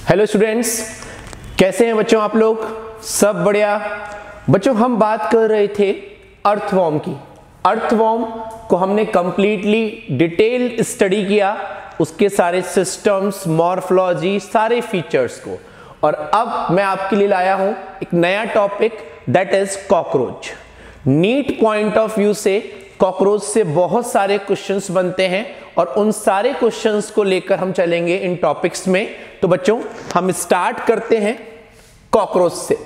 Hello students, कैसे हैं बच्चों आप लोग? सब बढ़िया। बच्चों हम बात कर रहे थे अर्थवॉर्म की। अर्थवॉर्म को हमने कंप्लीटली डिटेल्ड स्टडी किया, उसके सारे सिस्टम्स, मॉर्फोलॉजी, सारे फीचर्स को। और अब मैं आपके लिए लाया हूं एक नया topic, that is cockroach. NEET point of view से कॉकरोच से बहुत सारे क्वेश्चंस बनते हैं और उन सारे क्वेश्चंस को लेकर हम चलेंगे इन टॉपिक्स में। तो बच्चों हम स्टार्ट करते हैं कॉकरोच से।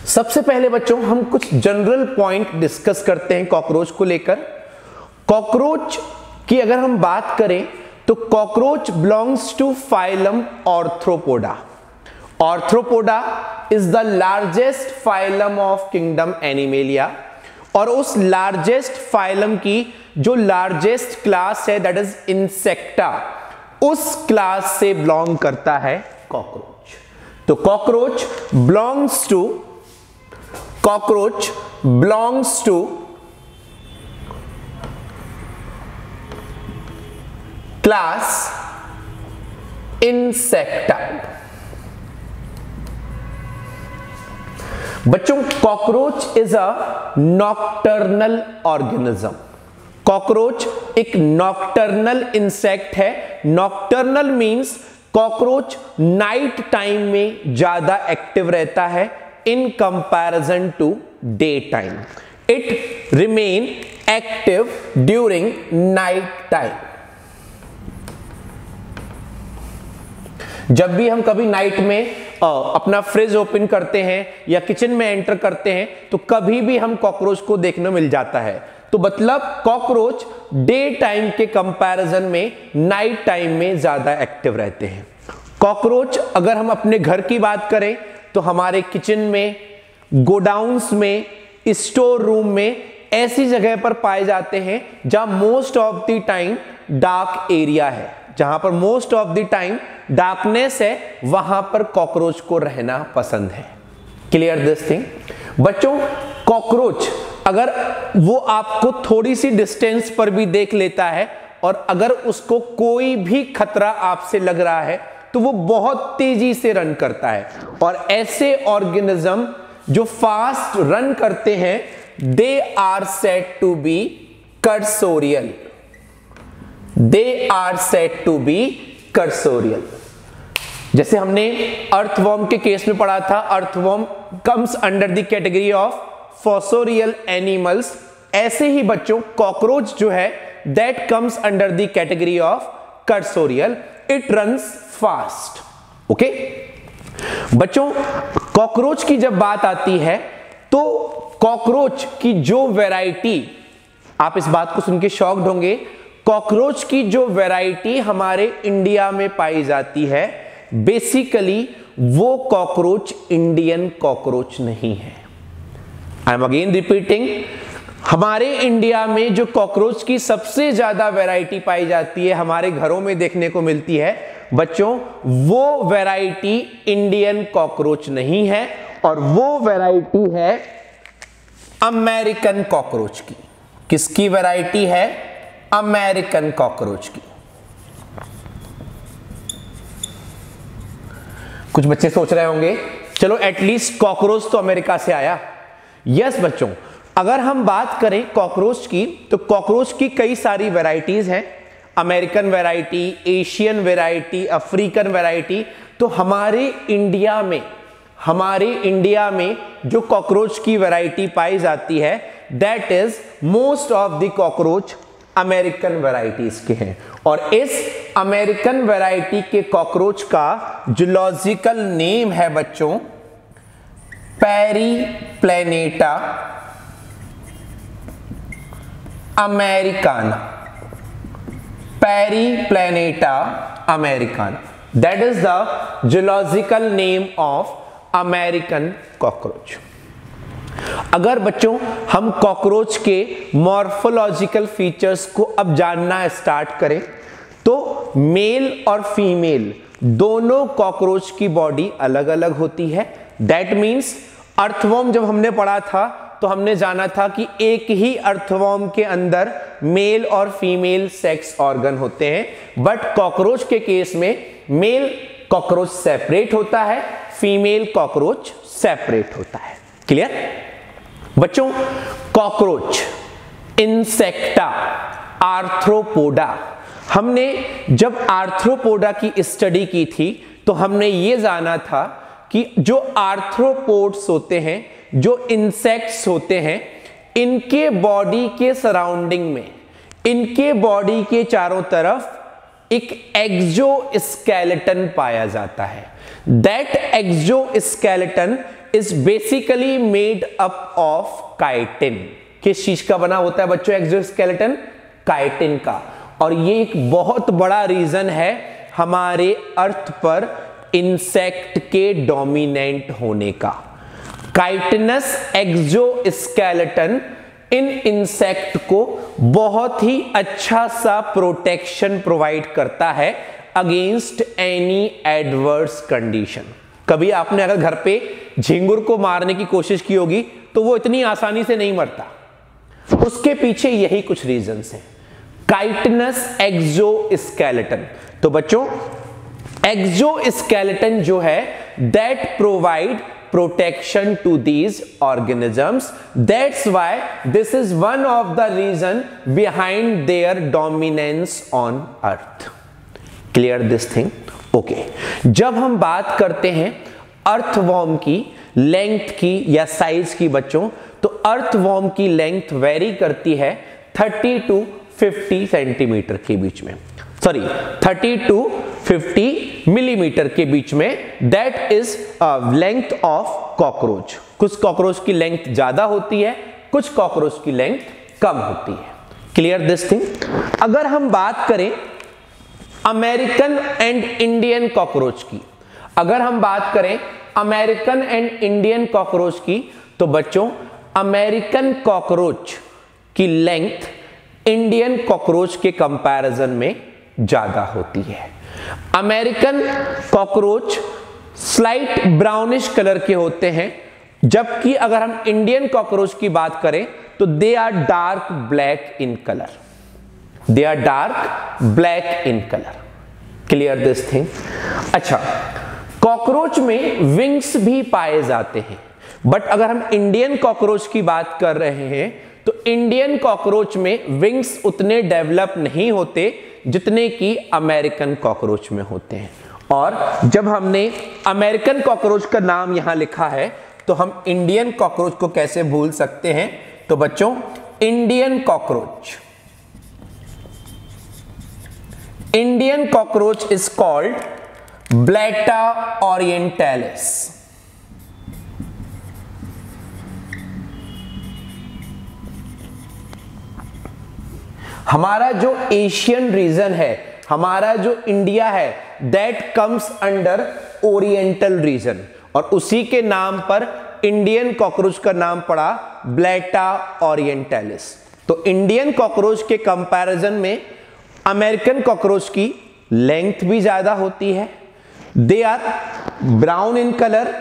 सबसे पहले बच्चों हम कुछ जनरल पॉइंट डिस्कस करते हैं कॉकरोच को लेकर। कॉकरोच की अगर हम बात करें तो cockroach belongs to phylum Arthropoda. Arthropoda is the largest phylum of kingdom Animalia, और उस लार्जेस्ट फाइलम की जो लार्जेस्ट क्लास है दैट इज इंसेक्टा, उस क्लास से बिलोंग करता है कॉकरोच। तो cockroach belongs to class Insecta. बच्चों cockroach is a nocturnal organism. Cockroach एक नॉक्टर्नल इंसेक्ट है। Nocturnal means cockroach night time में ज्यादा एक्टिव रहता है in comparison to day time. It remain active during night time. जब भी हम कभी नाइट में अपना फ्रिज ओपन करते हैं या किचन में एंटर करते हैं तो कभी भी हम कॉकरोच को देखने मिल जाता है। तो मतलब कॉकरोच डे टाइम के कंपैरिजन में नाइट टाइम में ज्यादा एक्टिव रहते हैं। कॉकरोच अगर हम अपने घर की बात करें तो हमारे किचन में, गोडाउन्स में, स्टोर रूम में, ऐसी जगह पर पाए जाते हैं जहां most of the time dark area है, जहां पर most of the time darkness है, वहां पर कॉकरोच को रहना पसंद है। Clear this thing? बच्चों कॉकरोच अगर वो आपको थोड़ी सी डिस्टेंस पर भी देख लेता है और अगर उसको कोई भी खतरा आपसे लग रहा है तो वो बहुत तेजी से रन करता है। और ऐसे ऑर्गेनिज्म जो फास्ट रन करते हैं they are said to be cursorial. They are said to be cursorial. जैसे हमने अर्थवॉर्म के केस में पढ़ा था, earthworm comes under the category of fossorial animals. ऐसे ही बच्चों कॉकरोच जो है that comes under the category of cursorial. It runs fast. Okay बच्चों, कॉकरोच की जब बात आती है तो कॉकरोच की जो वैरायटी, आप इस बात को सुन के शॉक्ड होंगे, कॉकरोच की जो वैरायटी हमारे इंडिया में पाई जाती है बेसिकली वो कॉकरोच इंडियन कॉकरोच नहीं है। आई एम अगेन रिपीटिंग, हमारे इंडिया में जो कॉकरोच की सबसे ज्यादा वैरायटी पाई जाती है, हमारे घरों में देखने को मिलती है बच्चों, वो वैरायटी इंडियन कॉकरोच नहीं है और वो वैरायटी है अमेरिकन कॉकरोच की। किसकी वैरायटी है? अमेरिकन कॉकरोच की। कुछ बच्चे सोच रहे होंगे चलो एटलीस्ट कॉकरोच तो अमेरिका से आया। यस बच्चों, अगर हम बात करें कॉकरोच की तो कॉकरोच की कई सारी वैरायटीज हैं। American variety, Asian variety, African variety. तो हमारे इंडिया में जो कॉकरोच की वैरायटी पाई जाती है that is most of the cockroach American varieties के हैं। और इस अमेरिकन वैरायटी के कॉकरोच का जूलॉजिकल नेम है बच्चों Periplaneta americana. Periplaneta americana, that is the zoological name of American cockroach. अगर बच्चों हम कॉकरोच के मॉर्फोलॉजिकल फीचर्स को अब जानना स्टार्ट करें तो मेल और फीमेल दोनों कॉकरोच की बॉडी अलग अलग होती है। दैट मीन्स अर्थवॉर्म जब हमने पढ़ा था तो हमने जाना था कि एक ही अर्थवॉर्म के अंदर मेल और फीमेल सेक्स ऑर्गन होते हैं, बट कॉकरोच के केस में मेल कॉकरोच सेपरेट होता है, फीमेल कॉकरोच सेपरेट होता है। क्लियर बच्चों? Cockroach, insecta, arthropoda. हमने जब आर्थ्रोपोडा की स्टडी की थी तो हमने ये जाना था कि जो आर्थ्रोपोड्स होते हैं, जो इंसेक्ट्स होते हैं, इनके बॉडी के सराउंडिंग में, इनके बॉडी के चारों तरफ एक एक्सोस्केलेटन पाया जाता है। That exoskeleton is basically made up of chitin. किस चीज का बना होता है बच्चों एक्सोस्केलेटन? काइटिन का। और ये एक बहुत बड़ा रीजन है हमारे अर्थ पर इंसेक्ट के डोमिनेंट होने का। काइटिनस एक्सोस्केलेटन इन इंसेक्ट को बहुत ही अच्छा सा प्रोटेक्शन प्रोवाइड करता है अगेंस्ट एनी एडवर्स कंडीशन। कभी आपने अगर घर पे झिंगुर को मारने की कोशिश की होगी तो वो इतनी आसानी से नहीं मरता, उसके पीछे यही कुछ रीजंस हैं। Chitinous exoskeleton. तो बच्चों एक्सोस्केलेटन जो है that provide protection to these organisms. That's why this is one of the reason behind their dominance on earth. Clear this thing? Okay. जब हम बात करते हैं अर्थवॉर्म की लेंथ की या साइज की बच्चों, तो अर्थवॉर्म की लेंथ वेरी करती है 30 to 50 सेंटीमीटर के बीच में, सॉरी 30 to 50 मिलीमीटर के बीच में। That is length of cockroach. कुछ कॉकरोच की लेंथ ज्यादा होती है, कुछ कॉकरोच की लेंथ कम होती है। Clear this thing? अगर हम बात करें अमेरिकन एंड इंडियन कॉकरोच की, अगर हम बात करें अमेरिकन एंड इंडियन कॉकरोच की, तो बच्चों अमेरिकन कॉकरोच की लेंथ इंडियन कॉकरोच के कंपैरिजन में ज्यादा होती है। American cockroach slight brownish colour के होते हैं, जबकि अगर हम इंडियन कॉकरोच की बात करें तो they are dark black in colour, they are dark black in colour. Clear this thing? अच्छा, कॉकरोच में विंग्स भी पाए जाते हैं, बट अगर हम इंडियन कॉकरोच की बात कर रहे हैं तो इंडियन कॉकरोच में विंग्स उतने डेवलप नहीं होते जितने कि अमेरिकन कॉकरोच में होते हैं। और जब हमने अमेरिकन कॉकरोच का नाम यहां लिखा है तो हम इंडियन कॉकरोच को कैसे भूल सकते हैं? तो बच्चों Indian cockroach, Indian cockroach is called Blatta orientalis. हमारा जो एशियन रीजन है, हमारा जो इंडिया है, that comes under oriental region, और उसी के नाम पर इंडियन कॉकरोच का नाम पड़ा ब्लैटा ओरिएंटालिस। तो इंडियन कॉकरोच के कंपैरिजन में अमेरिकन कॉकरोच की लेंथ भी ज्यादा होती है, they are brown in colour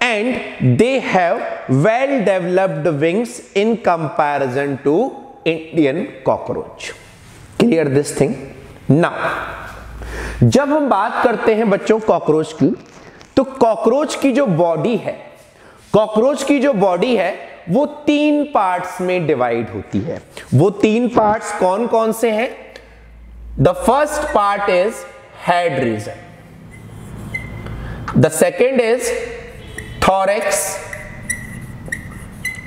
and they have well developed wings in comparison to Indian cockroach. Clear this thing? Now जब हम बात करते हैं बच्चों कॉकरोच की, तो कॉकरोच की जो बॉडी है, कॉकरोच की जो बॉडी है वो 3 पार्ट्स में डिवाइड होती है। वो 3 पार्ट्स कौन कौन से हैं? The first part is head region, the second is thorax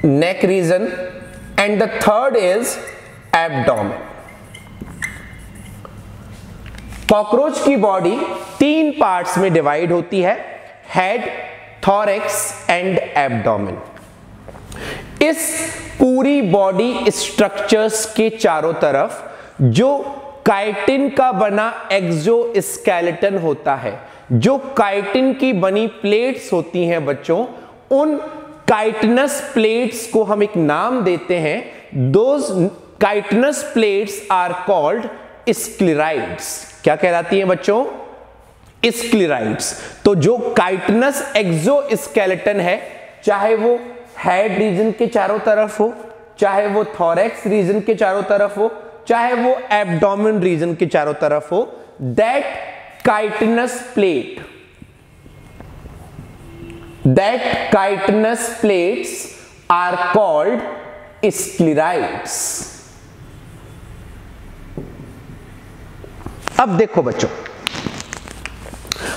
neck region, and the third is abdomen. Cockroach की बॉडी 3 पार्ट्स में डिवाइड होती है, हेड, थॉरेक्स एंड एब्डोमेन। इस पूरी बॉडी स्ट्रक्चर्स के चारों तरफ जो काइटिन का बना एक्सोस्केलेटन होता है, जो काइटिन की बनी प्लेट्स होती हैं बच्चों, उन काइटिनस प्लेट्स को हम एक नाम देते हैं। Those chitinous plates are called sclerites. क्या कहलाती हैं बच्चों? स्क्लेराइड्स। तो जो काइटिनस एक्सोस्केलेटन है, चाहे वो हेड रीजन के चारों तरफ हो, चाहे वो थोरैक्स रीजन के चारों तरफ हो, चाहे वो एब्डोमेन रीजन के चारों तरफ हो, that chitinous plates are called sclerites. अब देखो बच्चों,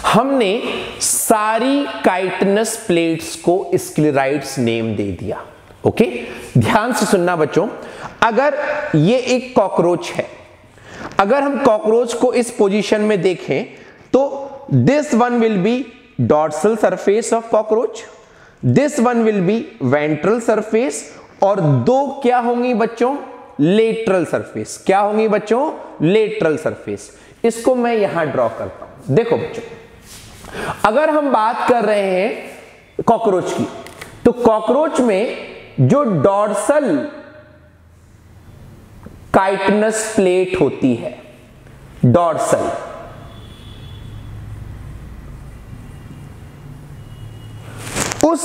हमने सारी काइटिनस प्लेट्स को स्क्लेराइड्स नेम दे दिया। ओके, ध्यान से सुनना बच्चों, अगर ये एक कॉकरोच है, अगर हम कॉकरोच को इस पोजीशन में देखें तो this one will be dorsal surface of cockroach, this one will be ventral surface, और दो क्या होंगी बच्चों, लेटरल सरफेस। क्या होंगी बच्चों, लेटरल सरफेस। इसको मैं यहां ड्रॉ करता हूं। देखो बच्चों, अगर हम बात कर रहे हैं कॉकरोच की, तो कॉकरोच में जो डॉर्सल काइटिनस प्लेट होती है, डॉर्सल, उस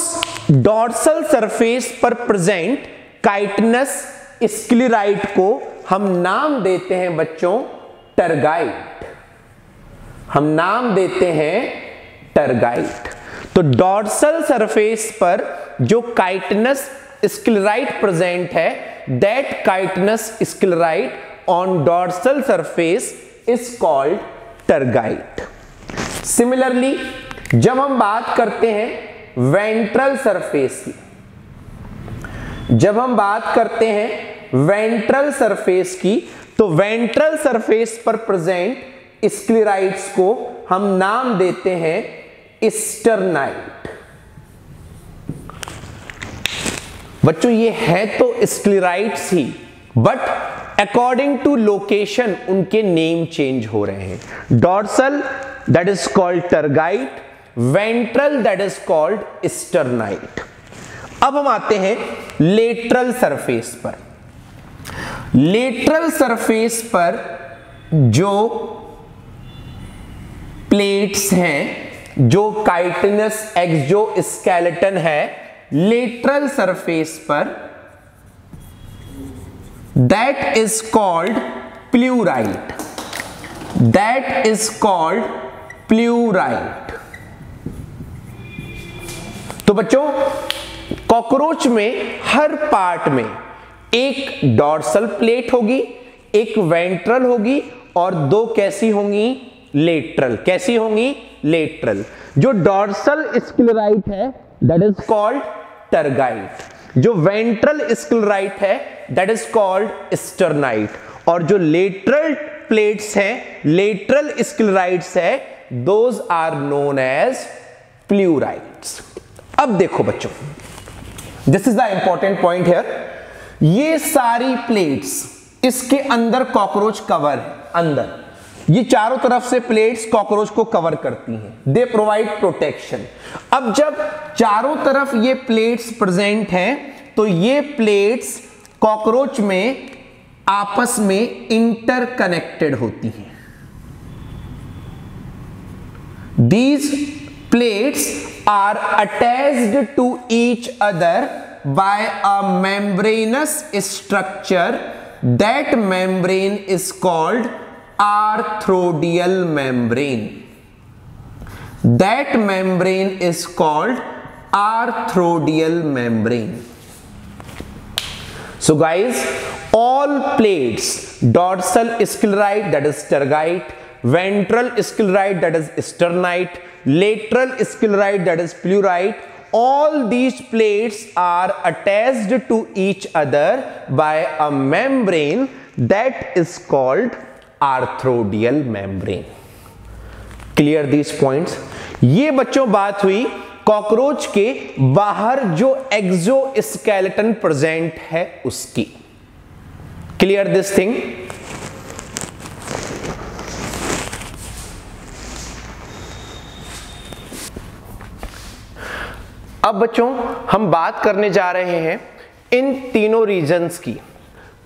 डॉर्सल सरफेस पर प्रेजेंट काइटिनस स्क्लेराइड को हम नाम देते हैं बच्चों टरगाइट। हम नाम देते हैं टरगाइट। तो डॉर्सल सरफेस पर जो काइटिनस स्क्लेराइड प्रेजेंट है, that chitinous sclerite on dorsal surface is called tergite. Similarly जब हम बात करते हैं वेंट्रल सरफेस की, जब हम बात करते हैं वेंट्रल सरफेस की, तो वेंट्रल सरफेस पर प्रेजेंट स्क्लेराइड्स को हम नाम देते हैं स्टर्नाइट। बच्चों ये है तो स्क्लेराइड्स ही, बट अकॉर्डिंग टू लोकेशन उनके नेम चेंज हो रहे हैं। Dorsal that is called tergite, ventral that is called sternite. अब हम आते हैं लेटरल सरफेस पर। लेटरल सरफेस पर जो प्लेट्स हैं, जो काइटिनस एक्सोस्केलेटन है लेटरल सरफेस पर, that is called pleurite. That is called pleurite. तो बच्चों कॉकरोच में हर पार्ट में एक डॉर्सल प्लेट होगी, एक वेंट्रल होगी, और दो कैसी होंगी, लेटरल। कैसी होंगी, लेटरल। जो डॉर्सल स्क्लेराइट है दैट इज कॉल्ड टरगाइट, जो वेंट्रल स्क्लेराइट है दैट इज कॉल्ड स्टर्नाइट, और जो लेटरल प्लेट्स हैं, लेटरल स्क्लेराइड्स है, दोज आर नोन एज प्लूराइड्स। अब देखो बच्चों, this is the important point here. ये सारी प्लेट्स, इसके अंदर कॉकरोच कवर है, अंदर ये चारों तरफ से प्लेट्स कॉकरोच को कवर करती हैं, दे प्रोवाइड प्रोटेक्शन। अब जब चारों तरफ ये प्लेट्स प्रेजेंट हैं, तो ये प्लेट्स कॉकरोच में आपस में इंटरकनेक्टेड होती हैं। These plates are attached to each other by a membranous structure. That membrane is called arthrodial membrane. That membrane is called arthrodial membrane. So guys, all plates, dorsal sclerite that is tergite, ventral sclerite that is sternite, lateral sclerite that is pleurite, all these plates are attached to each other by a membrane that is called arthrodial membrane. Clear these points? ये बच्चों बात हुई cockroach के बाहर जो exoskeleton present है उसकी। Clear this thing? अब बच्चों हम बात करने जा रहे हैं इन तीनों रीजन्स की।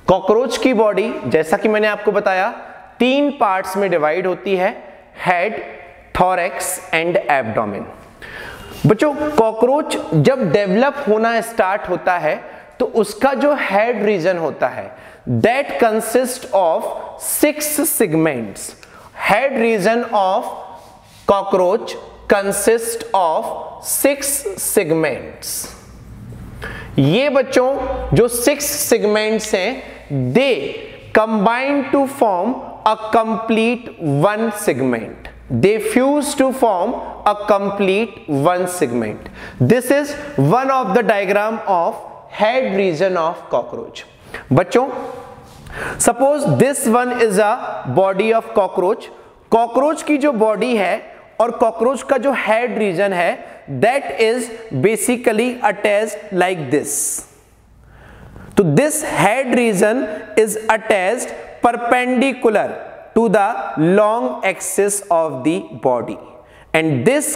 कॉकरोच की बॉडी जैसा कि मैंने आपको बताया 3 पार्ट्स में डिवाइड होती है, हेड, थोरैक्स एंड एब्डोमेन। बच्चों कॉकरोच जब डेवलप होना स्टार्ट होता है तो उसका जो हेड रीजन होता है that consist of 6 segments. Head region of cockroach consist of 6 segments. ये बच्चों जो 6 सेगमेंट्स हैं they combine to form a complete 1 segment. They fuse to form a complete 1 segment. This is one of the diagram of head region of cockroach. बच्चों suppose this one is a body of cockroach. cockroach की जो body है और cockroach का जो head region है that is basically attached like this. तो this head region is attached perpendicular to the long axis of the body, and this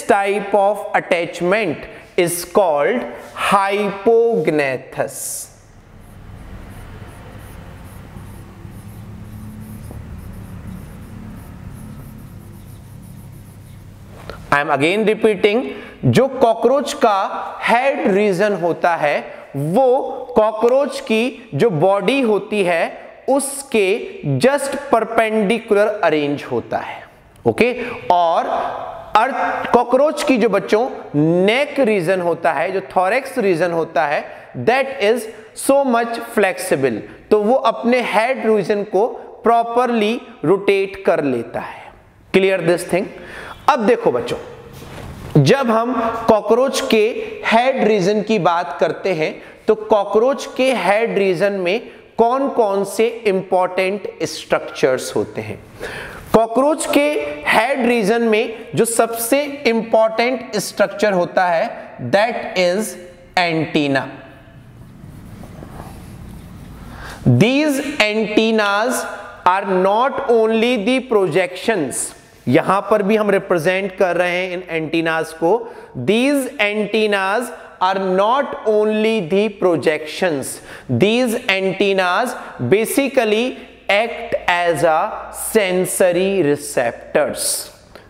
type of attachment is called hypognathous. I am again repeating, जो cockroach का head region होता है वो cockroach की जो body होती है उसके जस्ट परपेंडिकुलर अरेंज होता है, ओके। और कॉकरोच की जो बच्चों नेक रीजन होता है, जो थोरैक्स रीजन होता है that is so much flexible, तो वो अपने हेड रीजन को प्रॉपरली रोटेट कर लेता है। Clear this thing. अब देखो बच्चों जब हम कॉकरोच के हेड रीजन की बात करते हैं तो कॉकरोच के हेड रीजन में कौन कौन से इंपॉर्टेंट स्ट्रक्चर्स होते हैं। कॉकरोच के हेड रीजन में जो सबसे इंपॉर्टेंट स्ट्रक्चर होता है that is antenna. These antennas are not only the projections, यहां पर भी हम रिप्रेजेंट कर रहे हैं इन एंटीनास को। These antennas are not only the projections, these antennas basically act as a sensory receptors.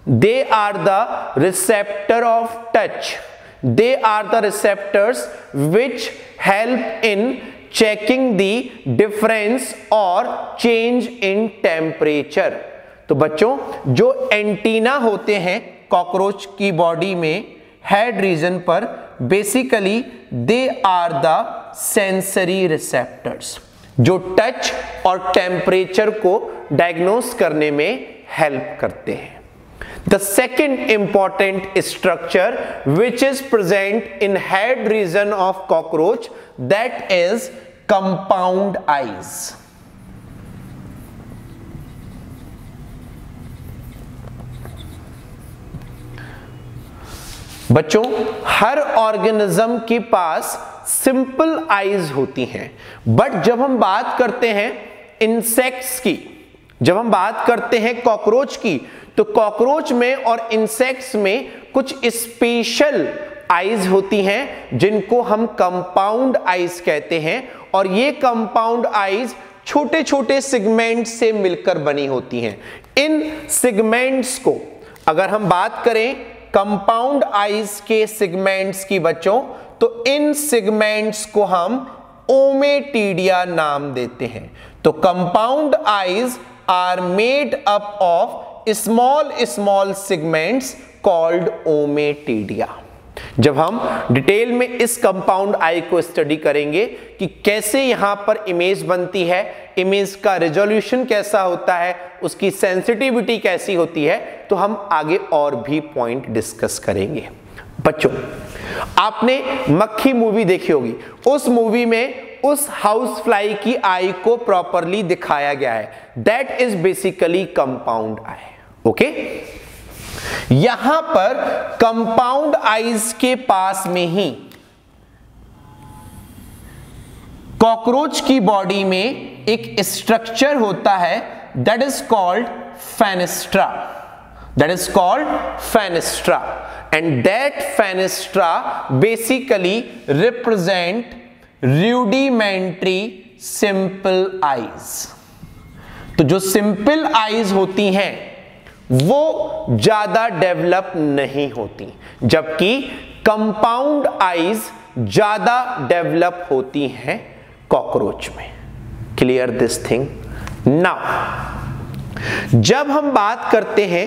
They are the receptor of touch. They are the receptors which help in checking the difference or change in temperature. तो बच्चों जो antenna होते हैं cockroach की body में head region पर basically they are the sensory receptors जो touch और टेम्परेचर को डायग्नोस करने में हेल्प करते हैं। The second important structure which is present in head region of cockroach that is compound eyes. बच्चों हर ऑर्गेनिज्म के पास सिंपल आईज होती हैं, बट जब हम बात करते हैं इंसेक्ट्स की, जब हम बात करते हैं कॉकरोच की, तो कॉकरोच में और इंसेक्ट्स में कुछ स्पेशल आईज होती हैं जिनको हम कंपाउंड आईज कहते हैं। और ये कंपाउंड आईज छोटे छोटे सेगमेंट से मिलकर बनी होती हैं। इन सेगमेंट्स को अगर हम बात करें कंपाउंड आईज के सेगमेंट्स की बच्चों, तो इन सेगमेंट्स को हम ओमेटिडिया नाम देते हैं। तो compound eyes are made up of small segments called ommatidia. जब हम डिटेल में इस कंपाउंड आई को स्टडी करेंगे कि कैसे यहां पर इमेज बनती है, इमेज का रेजोल्यूशन कैसा होता है, उसकी सेंसिटिविटी कैसी होती है, तो हम आगे और भी पॉइंट डिस्कस करेंगे। बच्चों आपने मक्खी मूवी देखी होगी, उस मूवी में उस हाउस फ्लाई की आई को प्रॉपरली दिखाया गया है, that is basically compound I. Okay, यहां पर कंपाउंड आईज के पास में ही कॉकरोच की बॉडी में एक स्ट्रक्चर होता है that is called fenestra, that is called fenestra, and that fenestra basically represent rudimentary simple eyes. तो जो सिंपल आईज होती हैं वो ज्यादा डेवलप नहीं होती, जबकि कंपाउंड आईज ज्यादा डेवलप होती हैं कॉकरोच में। Clear this thing? नाउ जब हम बात करते हैं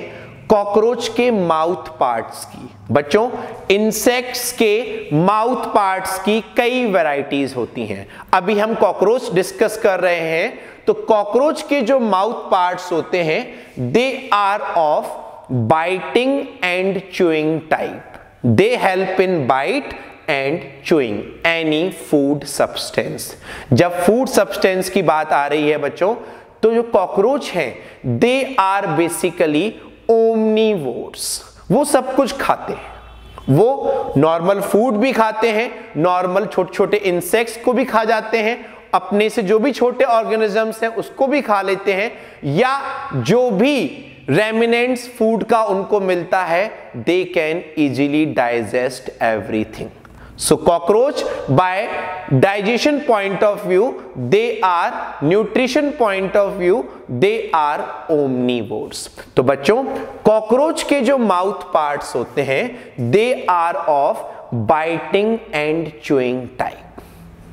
कॉकरोच के माउथ पार्ट्स की, बच्चों इंसेक्ट्स के माउथ पार्ट्स की कई वैरायटीज होती हैं। अभी हम कॉकरोच डिस्कस कर रहे हैं, तो कॉकरोच के जो माउथ पार्ट्स होते हैं they are of biting and chewing type. They help in bite and chewing any food substance. जब फूड सब्सटेंस की बात आ रही है बच्चों, तो जो कॉकरोच हैं दे आर बेसिकली ओमनीवोर्स। वो सब कुछ खाते हैं, वो नॉर्मल फूड भी खाते हैं, नॉर्मल छोटे छोटे इंसेक्ट्स को भी खा जाते हैं, अपने से जो भी छोटे ऑर्गेनिजम्स हैं उसको भी खा लेते हैं, या जो भी रेमिनेंट्स फूड का उनको मिलता है they can easily digest everything. So cockroach by digestion point of view they are, nutrition point of view they are omnivores। तो बच्चों कॉकरोच के जो माउथ पार्ट्स होते हैं they are of biting and chewing type।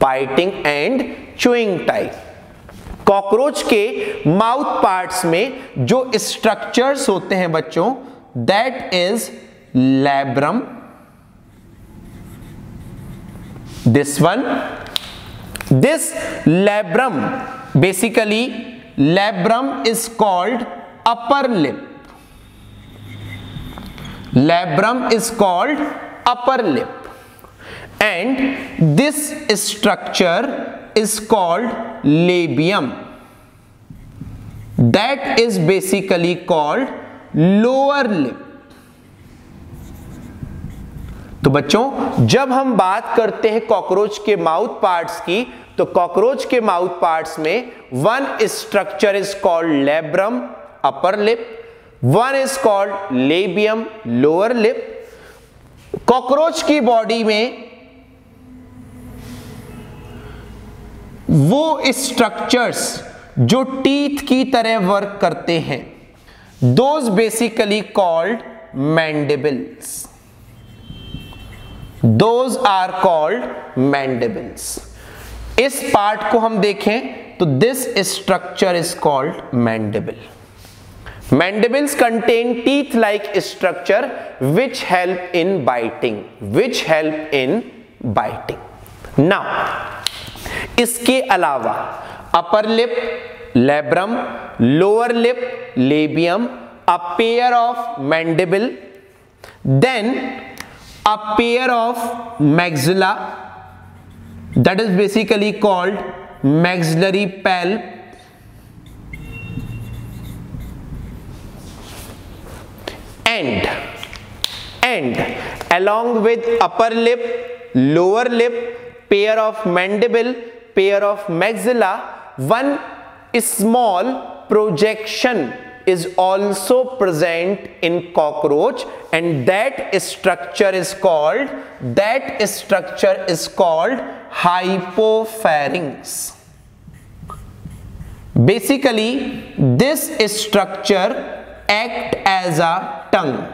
biting and chewing type। Cockroach के mouth parts में जो structures होते हैं बच्चों that is labrum, this one, this labrum, basically labrum is called upper lip। labrum is called upper lip, and this structure is called labium, that is basically called lower lip। तो बच्चों जब हम बात करते हैं कॉकरोच के mouth parts की, तो कॉकरोच के माउथ पार्ट्स में one structure is called labrum upper lip, one is called labium lower lip. Cockroach की बॉडी में वो स्ट्रक्चर्स जो टीथ की तरह वर्क करते हैं those basically called mandibles. Those are called mandibles। इस पार्ट को हम देखें तो this structure is called mandible। Mandibles contain teeth-like structure which help in biting, which help in biting। Now, इसके अलावा upper lip, labrum, lower lip, labium, a pair of mandible, then a pair of maxilla, that is basically called maxillary pulp, and along with upper lip, lower lip, pair of mandible, pair of maxilla, one small projection is also present in cockroach, and that structure is called hypopharynx। basically this structure act as a tongue,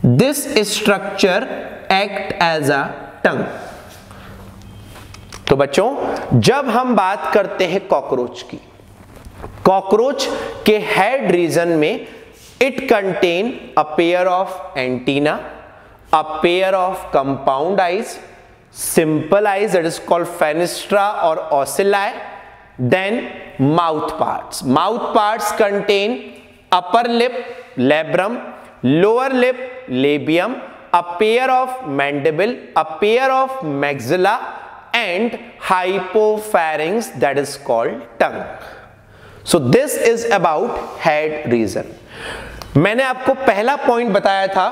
this structure act as a tongue। तो बच्चों जब हम बात करते हैं cockroach की, cockroach के head region में it contain a pair of antenna, a pair of compound eyes, simple eyes that is called fenestra और ocelli, then mouth parts. Mouth parts contain upper lip labrum, lower lip labium, a pair of mandible, a pair of maxilla and hypopharynx that is called tongue. So this is about head region। मैंने आपको पहला point बताया था,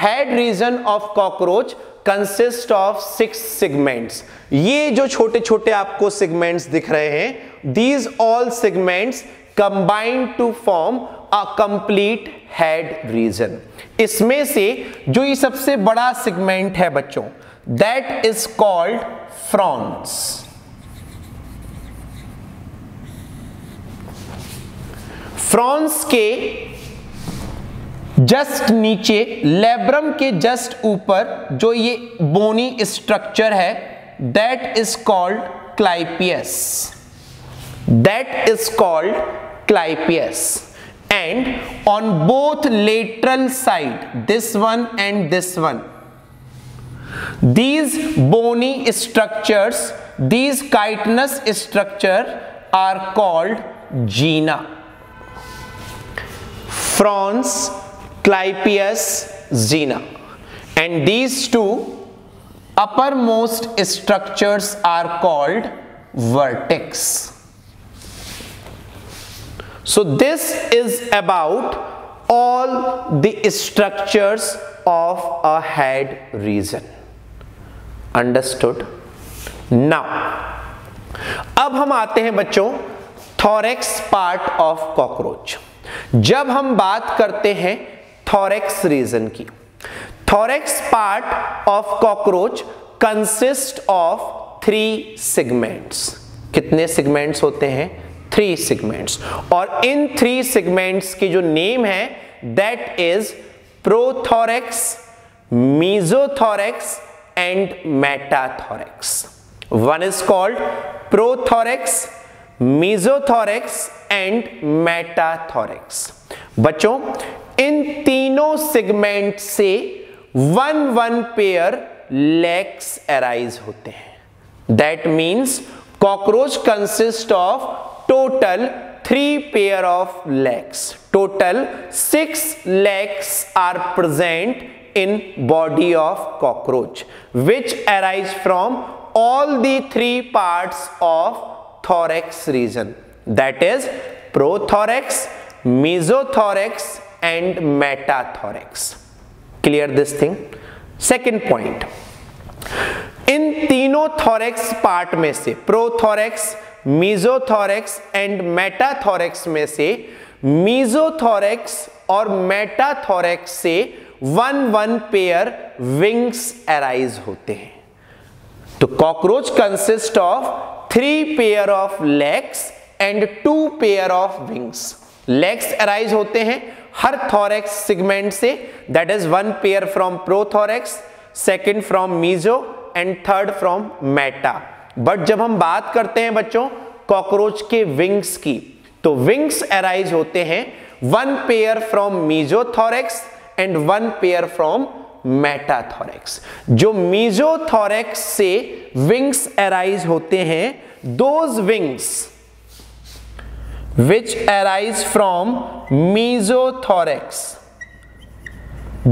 head region of cockroach consist of 6 segments। ये जो छोटे छोटे आपको segments दिख रहे हैं, these all segments combine to form a complete head region। इसमें से जो ये सबसे बड़ा segment है बच्चों, that is called frons। Frons के जस्ट नीचे लेब्रम के जस्ट ऊपर जो ये बोनी स्ट्रक्चर है, that is called clypeus, that is called clypeus. And on both lateral side, this one and this one, these bony structures, these chitinous structure are called gena. Frons, Clypeus, gena. And these two uppermost structures are called vertex. So this is about all the structures of a head region. Understood? Now, अब हम आते हैं बच्चों thorax part of cockroach. जब हम बात करते हैं थोरैक्स रीजन की, thorax part of cockroach consist of 3 segments. कितने सेगमेंट्स होते हैं? 3 सेगमेंट्स. और इन 3 सेगमेंट्स की जो नेम है that is prothorax, mesothorax and metathorax. One is called prothorax, mesothorax and metathorax. बच्चों इन तीनों सेगमेंट से 1 पेयर लेग्स अराइज होते हैं. That means cockroach consist of total 3 pair of legs. Total 6 legs are present in body of cockroach, which arise from all the 3 parts of thorax region. That is prothorax, mesothorax and metathorax. Clear this thing? Second point. इन तीनों thorax part में से prothorax, mesothorax and metathorax में से मेसोथोरैक्स और metathorax से 1 pair wings arise होते हैं. तो cockroach consist of 3 pair of legs and 2 pair of wings. Legs arise होते हैं हर थोरैक्स सेगमेंट से, that is 1 pair from prothorax, second from meso and third from Meta. But जब हम बात करते हैं बच्चों कॉकरोच के विंग्स की, तो विंग्स अराइज होते हैं 1 pair from mesothorax and 1 pair from metathorax. जो मेसोथोरैक्स से विंग्स अराइज होते हैं, those wings which arise from mesothorax,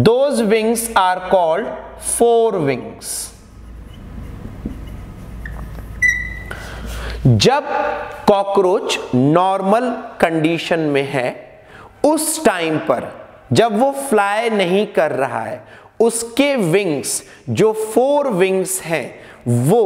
those wings are called forewings. जब कॉकरोच नॉर्मल कंडीशन में है, उस टाइम पर जब वो फ्लाई नहीं कर रहा है, उसके विंग्स जो 4 विंग्स हैं वो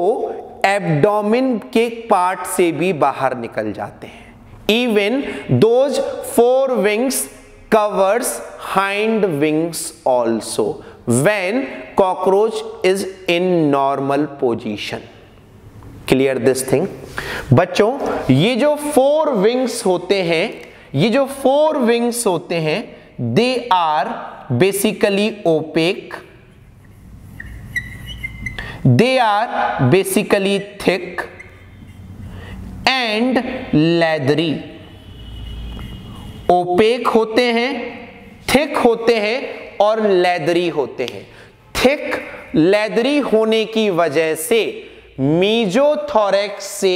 एब्डोमेन के पार्ट से भी बाहर निकल जाते हैं. Even those 4 wings covers hind wings also when cockroach is in normal position. Clear this thing? बच्चों ये जो 4 विंग्स होते हैं, they are basically opaque, they are basically thick and leathery. Opaque होते हैं, थिक होते हैं और लेदरी होते हैं. थिक लेदरी होने की वजह से मेसोथोरैक्स से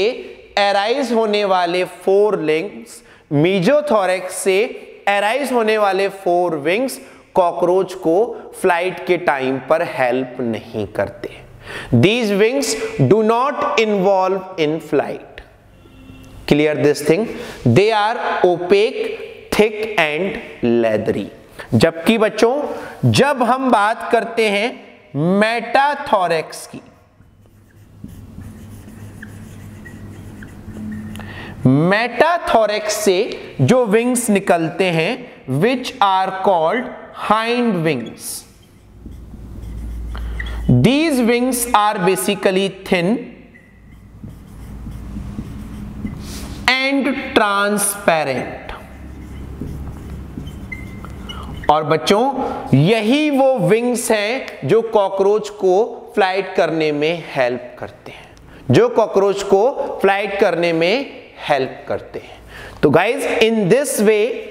अराइज होने वाले 4 विंग्स, मेसोथोरैक्स से अराइज होने वाले 4 विंग्स कॉकरोच को फ्लाइट के टाइम पर हेल्प नहीं करते. These wings do not involve in flight. Clear this thing? They are opaque, thick and leathery. जबकि बच्चों जब हम बात करते हैं मेटाथोरैक्स की, मेटाथोरैक्स से जो विंग्स निकलते हैं which are called hind wings. These wings are basically thin and transparent. और बच्चों यही वो विंग्स हैं जो कॉकरोच को फ्लाइट करने में हेल्प करते हैं, जो कॉकरोच को फ्लाइट करने में हेल्प करते हैं। तो गाइज इन दिस वे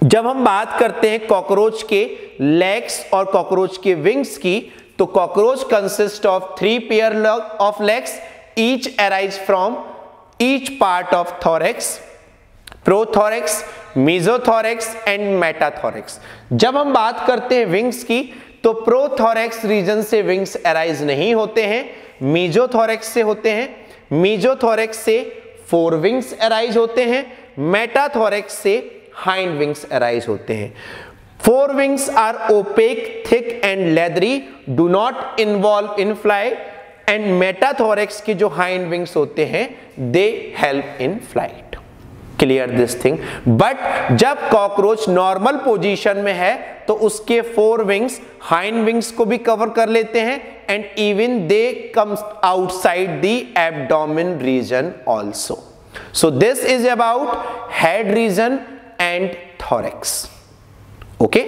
जब हम बात करते हैं कॉकरोच के लेग्स और कॉकरोच के विंग्स की, तो cockroach consist of 3 pair of legs, each arise from each part of thorax, prothorax, mesothorax and metathorax. जब हम बात करते हैं विंग्स की, तो प्रोथोरैक्स रीजन से विंग्स अराइज नहीं होते हैं, मेसोथोरैक्स से होते हैं, मेसोथोरैक्स से फोर विंग्स अराइज होते हैं, मेटाथोरैक्स से हाइंड विंग्स अराइज होते हैं। Four wings are opaque, thick and leathery, do not involve in flight, and metathorax की जो हाइंड विंग्स होते हैं they help in flight. Clear this thing. But जब कॉकरोच नॉर्मल पोजीशन में है तो उसके फोर विंग्स हाइंड विंग्स को भी कवर कर लेते हैं, and even they comes outside the abdomen region also. So this is about head region and thorax. Okay.